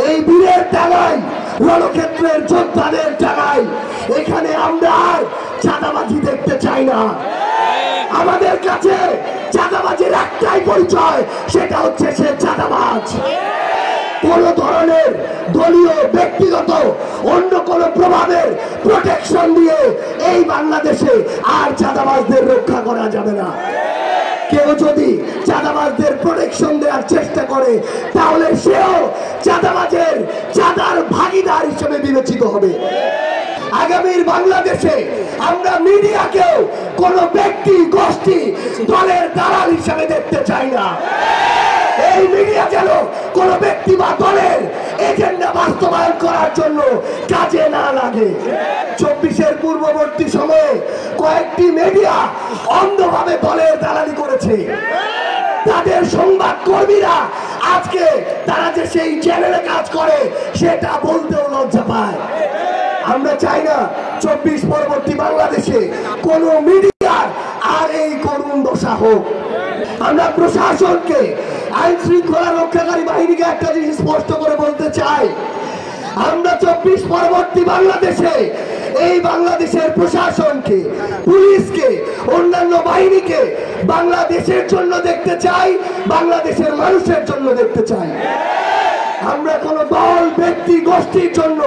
এই বীরের টাকায়, রণক্ষেত্রের যোদ্ধাদের টাকায় এখানে আমরা আর চাঁদাবাজি দেখতে চাই না। আমাদের কাছে চাঁদাবাজির একটাই পরিচয়, সেটা হচ্ছে সে চাঁদাবাজ। কোন ধরনের দলীয়, ব্যক্তিগত, অন্য কোন প্রভাবের প্রোটেকশন দিয়ে এই বাংলাদেশে আর চাঁদাবাজদের রক্ষা করা যাবে না। কেউ যদি চাঁদাবাজদের প্রোটেকশন দেওয়ার চেষ্টা করে তাহলে সেও চাঁদাবাজের চাঁদার ভাগীদার হিসেবে বিবেচিত হবে। আগামীর বাংলাদেশে আমরা মিডিয়াকেও কোন ব্যক্তি, গোষ্ঠী, দলের দালাল হিসেবে দেখতে চাই না। এই মিডিয়া যেন কোন ব্যক্তি বা দলের এজেন্ডা বাস্তবায়ন করার জন্য কাজে না লাগে। 24-এর পূর্ববর্তী সময়ে কয়েকটি মিডিয়া অন্ধভাবে দলের দালালি করেছে। তাদের সংবাদ কর্মীরা আজকে তারা যে সেই চ্যানেলে কাজ করে সেটা বলতেও লজ্জা পায়। আমরা চাই না 24 পরবর্তী বাংলাদেশে কোন মিডিয়ার আর এই করুণ দশা হোক। আমরা প্রশাসনকে, আইন শৃঙ্খলা রক্ষাকারী বাহিনীকে একটা জিনিস স্পষ্ট করে বলতে চাই, আমরা 24 পরবর্তী বাংলাদেশে এই বাংলাদেশের প্রশাসনকে, পুলিশকে, অন্যান্য বাহিনীকে বাংলাদেশের জন্য দেখতে চাই, বাংলাদেশের মানুষের জন্য দেখতে চাই। আমরা কোন দল, ব্যক্তি, গোষ্ঠীর জন্য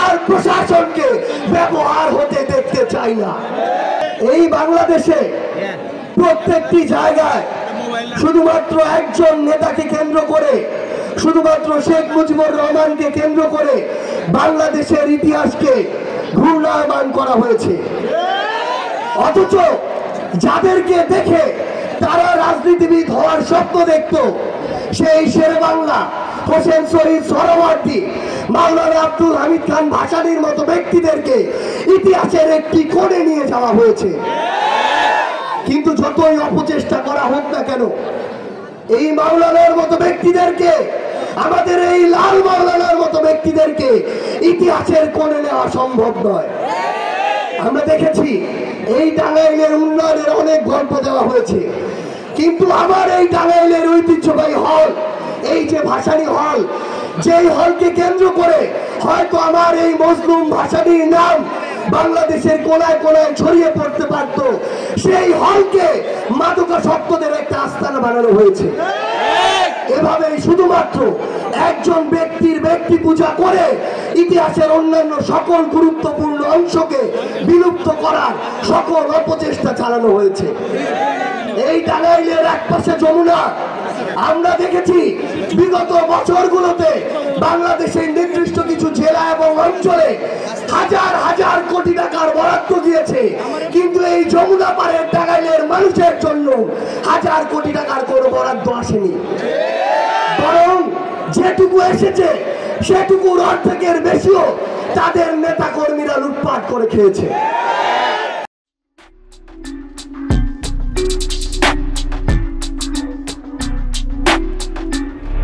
আর প্রশাসনকে ব্যবহার হতে দেখতে চাই না। এই বাংলাদেশে প্রত্যেকটি জায়গায় শুধুমাত্র একজন নেতাকে কেন্দ্র করে, শুধুমাত্র শেখ মুজিবুর রহমানকে কেন্দ্র করে বাংলাদেশের ইতিহাসকে ঘূর্ণায়মান করা হয়েছে। অথচ যাদেরকে দেখে তারা রাজনীতিবিদ হওয়ার স্বপ্ন দেখত, সেই শেরেবাংলা, হোসেন শহীদ সোহরাওয়ার্দী, মাওলানা আব্দুল হামিদ খান ভাসানীর মতো ব্যক্তিদেরকে ইতিহাসের একটি কোণে নিয়ে যাওয়া হয়েছে। কিন্তু যতই অপচেষ্টা করা হোক না কেন, এই মাওলানার মতো ব্যক্তিদেরকে, আমাদের এই লাল মাওলানার মতো ব্যক্তিদেরকে ইতিহাসের কোণে নেওয়া সম্ভব নয়। আমরা দেখেছি এই টাঙ্গাইলের উন্নয়নের অনেক গল্প দেওয়া হয়েছে, কিন্তু আমার এই টাঙ্গাইলের ঐতিহ্যবাহী হল, এই যে ভাসানী হল, যেই হলকে কেন্দ্র করে হয়তো আমার এই মজলুম ভাসানীর নাম বাংলাদেশের কোনায় কোনায় ছড়িয়ে পড়তে পারত, সেই হলকে মাদকাসক্তদের একটা আস্তানা বানানো হয়েছে। এভাবে শুধুমাত্র একজন ব্যক্তির ব্যক্তি পূজা করে ইতিহাসের অন্যান্য সকল গুরুত্বপূর্ণ অংশকে বিলুপ্ত করার সকল অপচেষ্টা চালানো হয়েছে। এই টাঙ্গাইলের একপাশে যমুনা, আমরা দেখেছি বিগত বছরগুলোতে বাংলাদেশের নির্দিষ্ট কিছু জেলা এবং অঞ্চলে হাজার হাজার কোটি টাকার বরাদ্দ দিয়েছে, কিন্তু এই যমুনা পাড়ের টাঙ্গাইলের মানুষের জন্য হাজার কোটি টাকার কোনো বরাদ্দ আসেনি। বরং যেটুকু এসেছে সেটুকুর অর্ধেকের বেশিও তাদের নেতা কর্মীরা লুটপাট করে খেয়েছে।